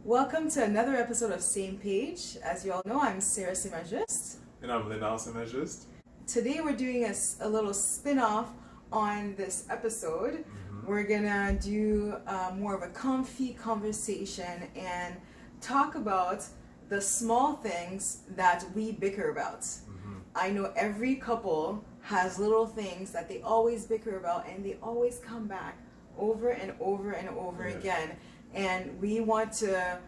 Welcome to another episode of Same Page. As you all know, I'm Sarah Simagist. And I'm Lenard and Sarah. Today we're doing a little spin-off on this episode. We're gonna do more of a comfy conversation and talk about the small things that we bicker about. I know every couple has little things that they always bicker about, and they always come back over and over and over again. And we want to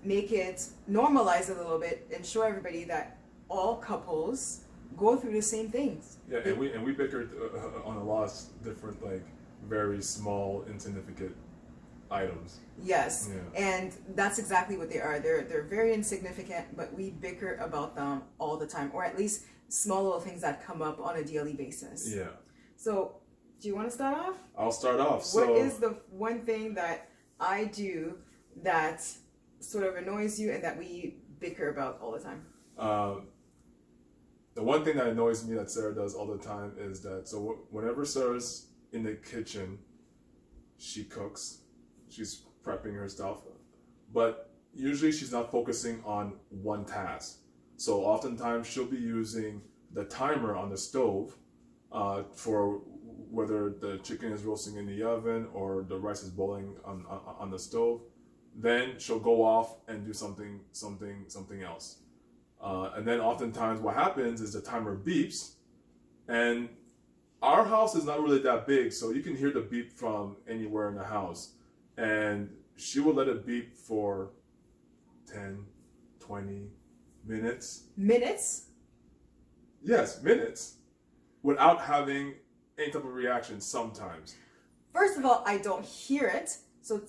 make it normalize a little bit and show everybody that all couples go through the same things. Yeah, and we bickered on a lot of different, very small, insignificant items. Yes, Yeah. and that's exactly what they are. They're very insignificant, but we bicker about them all the time, or at least small little things that come up on a daily basis. Yeah. So, do you want to start off? I'll start off. What is the one thing that I do that sort of annoys you and that we bicker about all the time? The one thing that annoys me that Sarah does all the time is that, so whenever Sarah's in the kitchen, she cooks, she's prepping her stuff, but usually she's not focusing on one task. So oftentimes she'll be using the timer on the stove for whether the chicken is roasting in the oven or the rice is boiling on the stove. Then she'll go off and do something else. And then oftentimes what happens is the timer beeps, and our house is not really that big, so you can hear the beep from anywhere in the house. And she will let it beep for 10, 20 minutes. Minutes? Yes, minutes. Without having any type of reaction sometimes. First of all, I don't hear it. So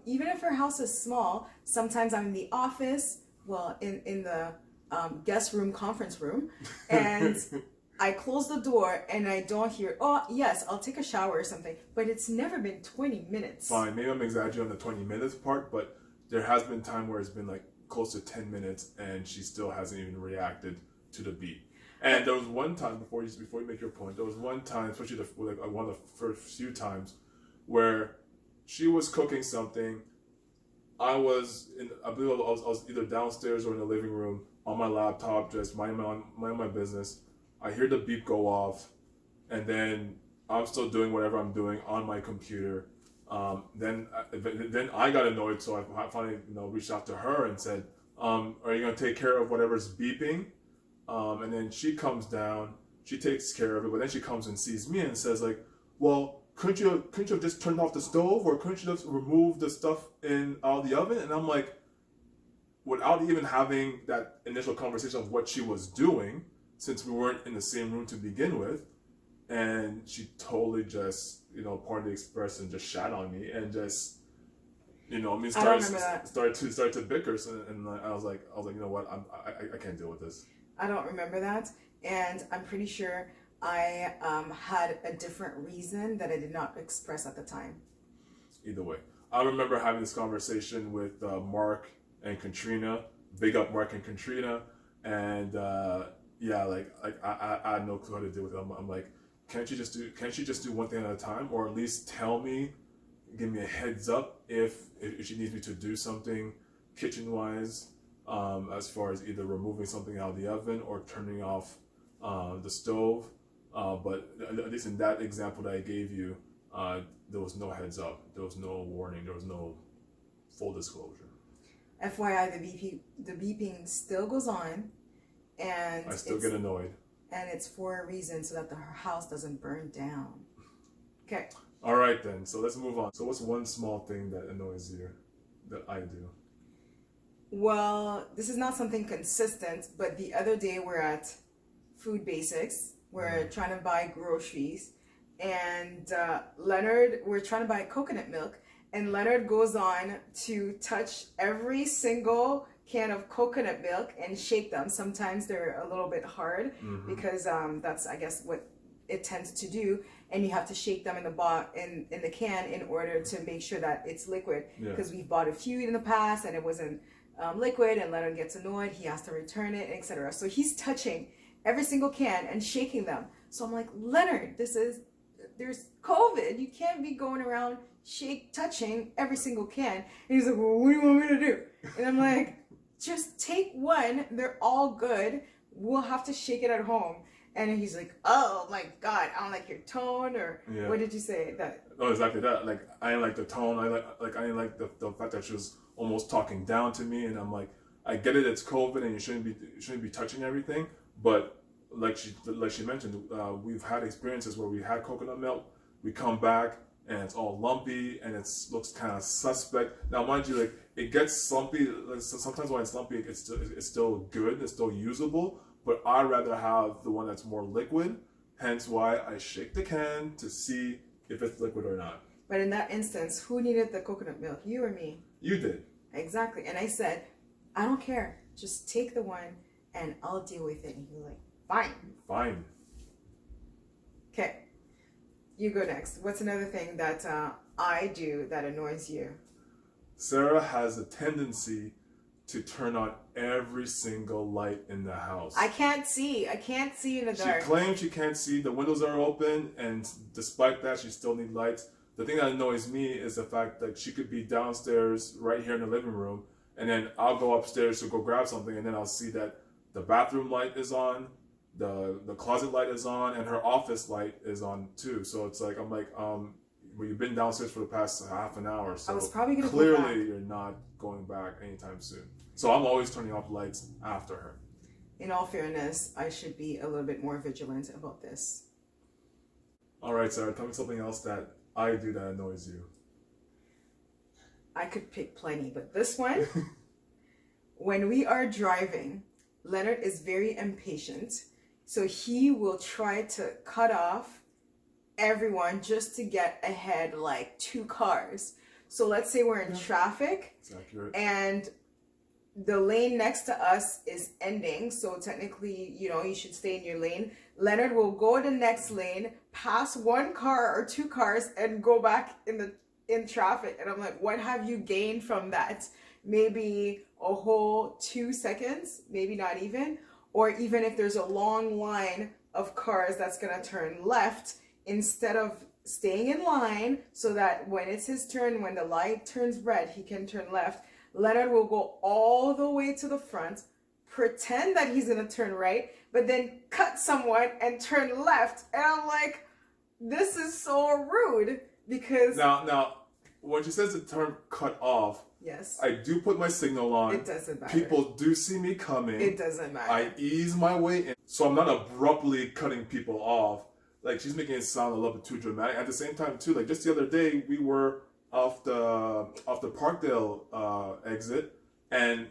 even if her house is small, sometimes I'm in the office, in the guest room, conference room, and I close the door and I don't hear, oh yes, I'll take a shower or something, but it's never been 20 minutes. Fine, maybe I'm exaggerating on the 20 minutes part, but there has been time where it's been close to 10 minutes and she still hasn't even reacted to the beep. And there was one time, before you make your point, there was one time, especially one of the first few times, where she was cooking something. I believe I was either downstairs or in the living room on my laptop, just minding my business. I hear the beep go off, and then I'm still doing whatever I'm doing on my computer. Then I got annoyed, so I finally reached out to her and said, "Are you gonna take care of whatever's beeping?" And then she comes down, she takes care of it, but then she comes and sees me and says "Well, couldn't you have just turned off the stove, or couldn't you just remove the stuff out of the oven?" And I'm like, without even having that initial conversation of what she was doing, since we weren't in the same room to begin with, and she totally just, pardon the expression, just shat on me and just, started to bicker. And I was like, you know what, I can't deal with this. I don't remember that, and I'm pretty sure I had a different reason that I did not express at the time. Either way, I remember having this conversation with Mark and Katrina. Big up Mark and Katrina, and I had no clue how to deal with it. I'm like, can't she just do one thing at a time, or at least give me a heads up if she needs me to do something kitchen wise, as far as either removing something out of the oven or turning off the stove. But at least in that example that I gave you, there was no heads up, there was no warning, there was no full disclosure. FYI, the beeping still goes on, and I still get annoyed. And it's for a reason, so that the house doesn't burn down. Okay. All right then. So let's move on. So what's one small thing that annoys you that I do? Well, this is not something consistent, but the other day we're at Food Basics. We're trying to buy groceries, and we're trying to buy coconut milk, and Leonard goes on to touch every single can of coconut milk and shake them. Sometimes they're a little bit hard because that's, I guess, what it tends to do, and you have to shake them in the can in order to make sure that it's liquid. Because we've bought a few in the past and it wasn't liquid, and Leonard gets annoyed. He has to return it, etc. So he's touching every single can and shaking them. So I'm like, Leonard, there's COVID. You can't be going around touching every single can. And he's like, well, what do you want me to do? And I'm like, just take one. They're all good. We'll have to shake it at home. And he's like, oh my God, I don't like your tone, or what did you say? That No, exactly that. Like, I didn't like the tone. I didn't like the fact that she was almost talking down to me, and I'm like, I get it, it's COVID, and you shouldn't be touching everything. But like she mentioned, we've had experiences where we had coconut milk, we come back and it's all lumpy and it looks kind of suspect. Now, mind you, like, it gets slumpy. Like, sometimes when it's lumpy, it's still good, it's still usable. But I'd rather have the one that's more liquid. Hence why I shake the can to see if it's liquid or not. But in that instance, who needed the coconut milk? You or me? You did. Exactly. And I said, I don't care. Just take the one and I'll deal with it. And you're like, fine. Fine. Okay. You go next. What's another thing that I do that annoys you? Sarah has a tendency to turn on every single light in the house. I can't see. I can't see in the dark. She claims she can't see. The windows are open, and despite that, she still needs lights. The thing that annoys me is the fact that she could be downstairs right here in the living room, and then I'll go upstairs to go grab something, and then I'll see that the bathroom light is on, the closet light is on, and her office light is on too. So it's like, I'm like, well, you've been downstairs for the past half an hour, so I was probably gonna clearly go back. you're not going back anytime soon. So I'm always turning off lights after her. In all fairness, I should be a little bit more vigilant about this. All right, Sarah, tell me something else that I do that annoys you. I could pick plenty, but this one, when we are driving, Leonard is very impatient. So he will try to cut off everyone just to get ahead like 2 cars. So let's say we're in traffic and the lane next to us is ending. So technically, you should stay in your lane. Leonard will go to the next lane, pass 1 car or 2 cars and go back in traffic. And I'm like, what have you gained from that? Maybe a whole 2 seconds, maybe not even. Or even if there's a long line of cars that's gonna turn left, instead of staying in line so that when it's his turn, when the light turns red, he can turn left, Leonard will go all the way to the front, pretend that he's gonna turn right, but then cut someone and turn left. And I'm like, this is so rude because... Now, when she says the term cut off, yes, I do put my signal on. It doesn't matter. People do see me coming. It doesn't matter. I ease my way in. So I'm not abruptly cutting people off. Like, she's making it sound a little bit too dramatic. At the same time, too, like, just the other day, we were off the Parkdale exit, and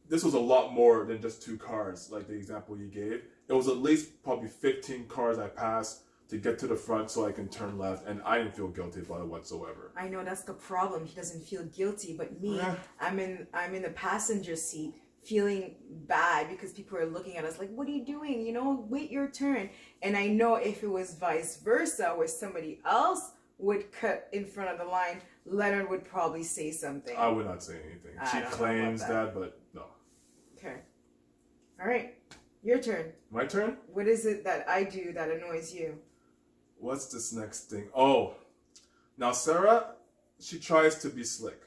this was a lot more than just 2 cars, like the example you gave. It was at least probably 15 cars I passed to get to the front so I can turn left, and I didn't feel guilty about it whatsoever. I know that's the problem. He doesn't feel guilty, but me, I'm in the passenger seat feeling bad because people are looking at us like, what are you doing? Wait your turn. And I know if it was vice versa, where somebody else would cut in front of the line, Leonard would probably say something. I would not say anything. She claims that, but no. Okay. All right. Your turn. My turn? What is it that I do that annoys you? What's this next thing? Oh, now Sarah, she tries to be slick.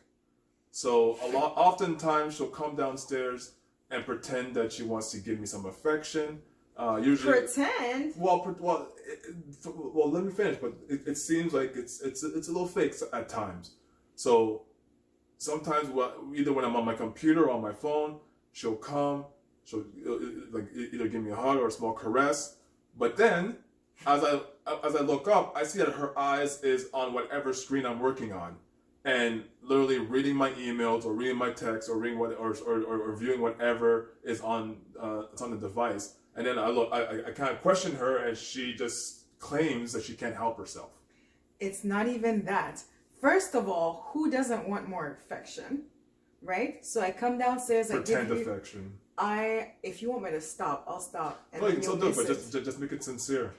So oftentimes she'll come downstairs and pretend that she wants to give me some affection. Usually pretend. Well, let me finish. But it seems like it's a little fake at times. So sometimes, either when I'm on my computer or on my phone, she'll come. She'll like either give me a hug or a small caress. But then, as I look up, I see that her eyes is on whatever screen I'm working on, and literally reading my emails or reading my texts or reading or viewing whatever is on it's on the device. And then I kind of question her, and she just claims that she can't help herself. It's not even that. First of all, who doesn't want more affection, right? So I come downstairs. Pretend affection. If you want me to stop, I'll stop. And no, you can still do it, but just make it sincere.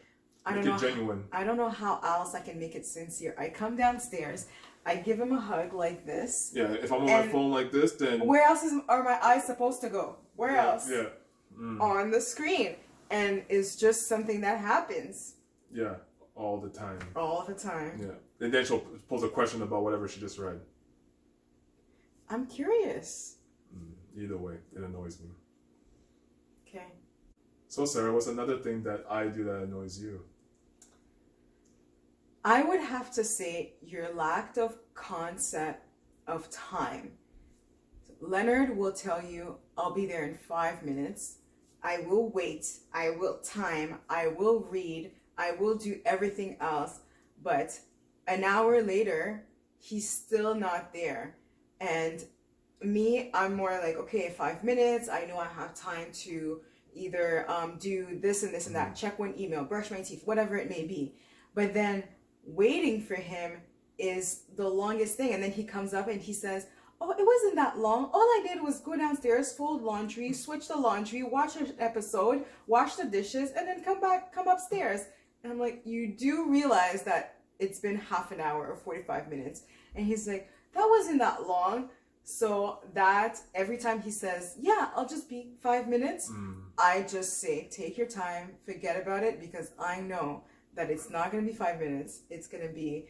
Make it genuine. I don't know how else I can make it sincere. I come downstairs, I give him a hug like this. Yeah, if I'm on my phone like this, then... Where else are my eyes supposed to go? Where else? Yeah. On the screen. And it's just something that happens. Yeah, all the time. All the time. Yeah. And then she'll pose a question about whatever she just read. I'm curious. Either way, it annoys me. Okay. So, Sarah, what's another thing that I do that annoys you? I would have to say your lack of concept of time. Lenard will tell you, I'll be there in 5 minutes. I will wait. I will time. I will read. I will do everything else. But an hour later, he's still not there. And me, I'm more like, okay, 5 minutes. I know I have time to either do this and this and that, check one email, brush my teeth, whatever it may be. But then waiting for him is the longest thing. And then he comes up and he says, oh, it wasn't that long. All I did was go downstairs, fold laundry, switch the laundry, watch an episode, wash the dishes, and then come upstairs. And I'm like, you do realize that it's been half an hour or 45 minutes. And he's like, that wasn't that long. So that every time he says, yeah, I'll just be 5 minutes, I just say, take your time, forget about it, because I know that it's not going to be 5 minutes. It's going to be,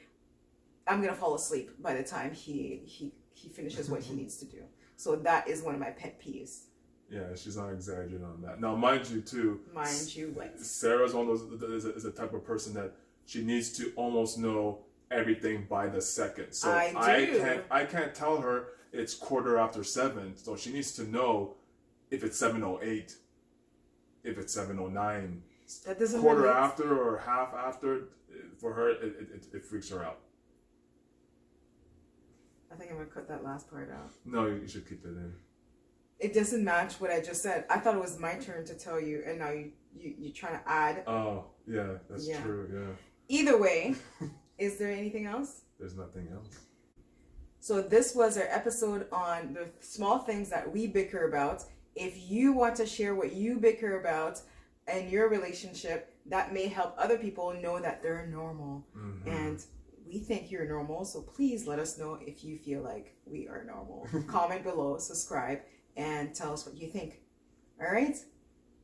I'm going to fall asleep by the time he finishes what he needs to do. So that is one of my pet peeves. Yeah, she's not exaggerating on that. Now, mind you, too. Mind you what? Sarah's one of those, is a type of person that she needs to almost know everything by the second. So I can't tell her it's 7:15. So she needs to know if it's 7:08, if it's 7:09. That doesn't quarter after or half after. For her, it freaks her out. I think I'm going to cut that last part out. No, you should keep it in. It doesn't match what I just said. I thought it was my turn to tell you, and now you're trying to add. Oh, yeah, that's true, yeah. Either way, is there anything else? There's nothing else. So this was our episode on the small things that we bicker about. If you want to share what you bicker about in your relationship, that may help other people know that they're normal. And we think you're normal, so please let us know if you feel like we are normal. Comment below, subscribe, and tell us what you think. All right?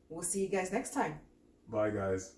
We'll see you guys next time. Bye, guys.